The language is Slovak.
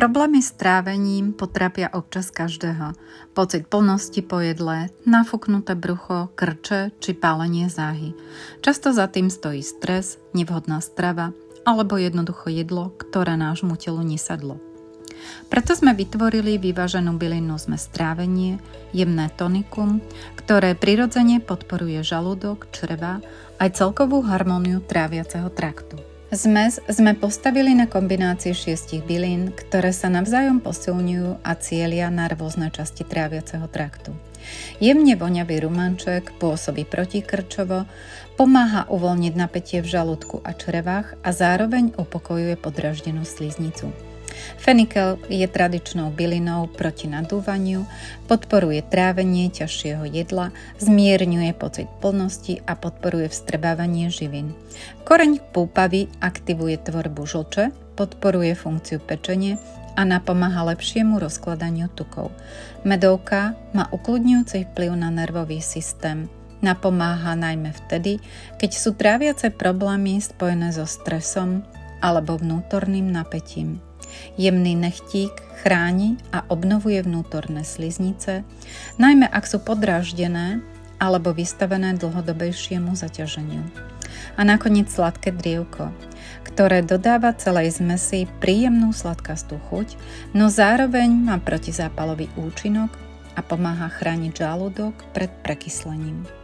Problémy s trávením potrápia občas každého. Pocit plnosti po jedle, nafúknuté brucho, krče či pálenie záhy. Často za tým stojí stres, nevhodná strava alebo jednoducho jedlo, ktoré nášmu telu nesadlo. Preto sme vytvorili vyváženú bylinnú zmes trávenie, jemné tonikum, ktoré prirodzene podporuje žalúdok, čreva aj celkovú harmóniu tráviaceho traktu. Zmes sme postavili na kombinácii 6 bylín, ktoré sa navzájom posilňujú a cielia na rôzne časti tráviaceho traktu. Jemne voňavý rumanček pôsobí protikrčovo, pomáha uvoľniť napätie v žalúdku a črevách a zároveň upokojuje podráždenú sliznicu. Fenikel je tradičnou bylinou proti nadúvaniu, podporuje trávenie ťažšieho jedla, zmierňuje pocit plnosti a podporuje vstrebávanie živín. Koreň púpavy aktivuje tvorbu žlče, podporuje funkciu pečenie a napomáha lepšiemu rozkladaniu tukov. Medovka má ukľudňujúci vplyv na nervový systém. Napomáha najmä vtedy, keď sú tráviace problémy spojené so stresom alebo vnútorným napätím. Jemný nechtík chráni a obnovuje vnútorné sliznice, najmä ak sú podráždené alebo vystavené dlhodobejšiemu zaťaženiu. A nakoniec sladké drievko, ktoré dodáva celej zmesi príjemnú sladkastú chuť, no zároveň má protizápalový účinok a pomáha chrániť žalúdok pred prekyslením.